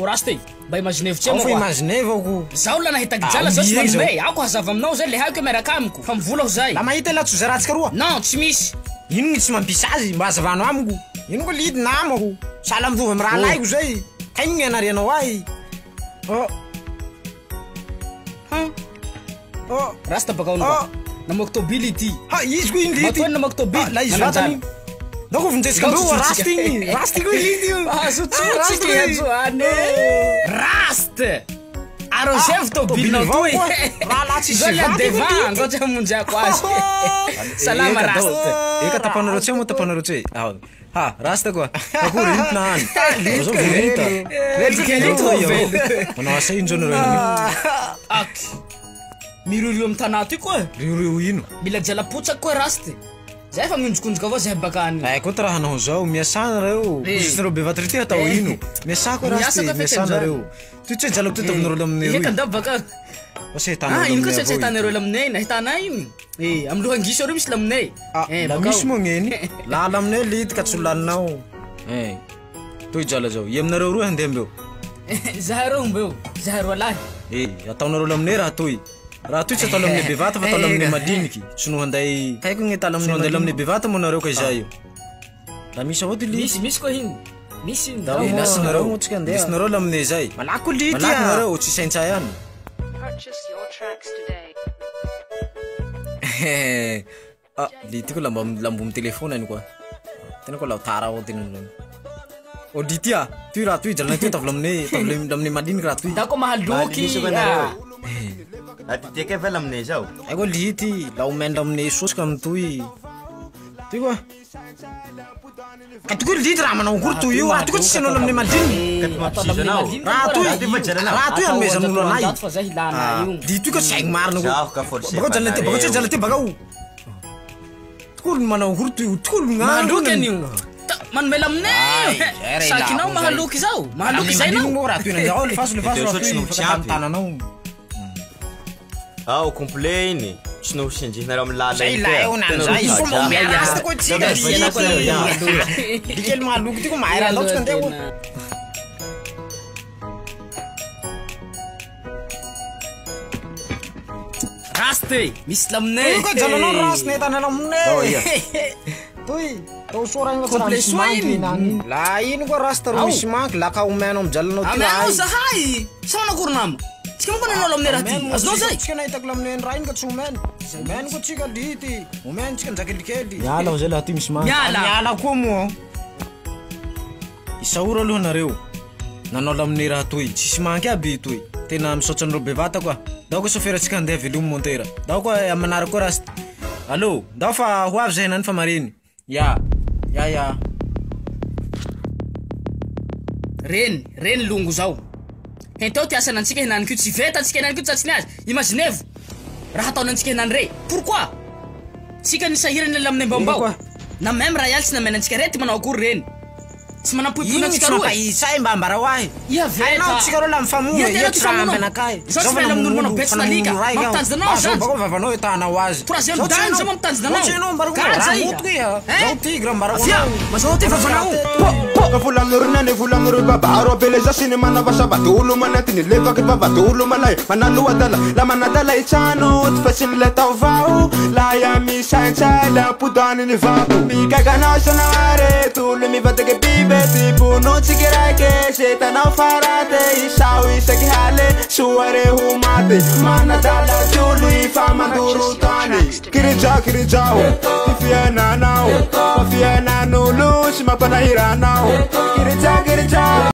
Rasty, mba imaginevy mo. Fa imaginevy ako. Zaho la nahita gijala zao sy naminay. Ako hazava aminao zay le haiko miaraka amiko. Fa mivola zay. La mahita la tsoza ratsika roa. Non, tsy misy. Ino tsy mampisy azy mba hazavano amiko. Ino ko lidy namako. Sala mitovy amin'ny raha laiko zay. Kaino ny anarianao ay. Rasta baka uno. Namoky tobily ity. Ha, izy ko iny lity. Matoany namoky tobily. La izy vatany. Dako vonjetsika mbeo Rasty igny. Rasty ko lity. Azotsika ajoane. Rasty. Arroseva tobilinao toy. Raha latsy Zao la devant, ngoja munjako azy. Salama Rasty. Eka tapanareo tseo mo tapanareo tseo. Ha, Rasty koa. Akory hitna any. Zao vonita. Velito velo. Manao asa ino zao nareo. Ak. Mirorio amin'ny tanà ty koa. Rio ino? Mila jalapotsaka koa Rasty. Zay fa minjokonjoka avao zay baka any. Ko raha hanao zao miasana reo. Justinareo bevatra ty atao ino? Miasako Rasty, miasana reo. Ty tsy jalo ty tavinareo aminay. Eka ndao baka. Ose tanao. Ino koa tsy hitanareo laminay, nahitana ino? Amin'ny lohangiso reo misy laminay. La misy mo ngeny. La laminay lity ka tsolaninao. Toy jala zao. Iaminareo roa handeha mbeo. Zahareo mbeo. Zaharo alahy. Ataonareo laminay raha toy. Raha toy tsy atao laminay bevata fa atao laminay madiniky. Sino handay. Kaiko ny atao laminay laminay bevata mo nareo kay zay io. La misy avao ty lity. Misy koa ino. Misy ino. Lasinareo mo tsika andeha. Lasinareo laminay zay. Malako lity. Malako nareo tsy saintsay any. Purchase your tracks today. Lity ko lambo mi telefona any koa. Tena ko lautara ao tinanong. O lity tuy raha tuy jalana ty tavlaminay madiniky raha tuy. Dako mahaloky. Ati teka vela aminay zao. Ay ko lity, la umenda aminay sosika amin'ny tuy. Ty koa. Kati ko lity raha manao akory tuy io. Raha ty ko tsy sanao aminay madiniky. Raha tuy ameza amin'olo anay. Lity ko tsy haiko marina ko. Bako jalana ty bakao. Tukolo manao akory tuy. Tukolo mahaloky an'io. Manmela aminay. Sakinao mahaloky zao. Mahaloky zay nao. Raha tuy nandiao lefaso raha tuy tananao. O complet iny. Tsy no sinjihinareo amin'ny lala iny. Zay la eo nanzay. Fomba miarasta ko tsika. Dikely mahaloky ty ko mahay raha laotsika andeha o. Rasty, misy laminay. Ko jalanao Rasty nahitana laminay. Toy, rao sora ino tsara misy manky nany. La ino ko Rasty rao misy manky la ka omenao amin'ny jalanao ty. Amenao zahay. Sa nakory nama? Tsika mo ba nanao laminay raha ty? Azonao zay? Tsika nahitako laminay raha iny ka tsy omena. Omena ko tsika lity. Omena tsika njakelikely. Miala zay laha ty misy manky. Miala koa mo. Isaora aloha nareo. Nanao laminay raha toy. Tsisy manky aby toy. Tena misaotra anareo bevata koa. Dao ko sofera tsika handeha velomy montera. Dao ko amanarako koa Rasty. Allô, dao fa ho avy zay nany fa mariny. Ya. Reny longo zao. Hentao ty asa nantsika hinany kio tsy veta antsika hinany kio tsatsiny azy. Imaginez. Raha ataony antsika hinany re. Pourquoi? Tsika nisahirany le laminay mbambao. Na même raha ialy tsy namena antsika re ty manao akory reny. Tsy manampoipoina antsika roa. Isay mba ambara ho ahy. Ia veta. Ainao tsika roa la mifamono. Ia tsy rambenakay. Zao tsy mela amin'olo manao betsy nalika. Mampitanjona anao zany. Bako vavanao etanao azy. Troisième dan zao mampitanjona anao. Zao mbarako. Zao tigre mbarako. Mazao ty vavanao. Vola amin'orinany vola amin'ireo babaro abeleza siny manavasa batolo manatiny levaky babatolo malay manalohadala la manadala itsano ty fa tsy nile taovao la ia misaintsay la podaniny vako mikakanao sanare tolo mivataky bibe tibono tsiky raike setanao farate isao isaky hale soare ho maty manadala tolo ifa mandoro tany kirijao ty fiananao fa fianan'olo sy mampanahiranao Kirija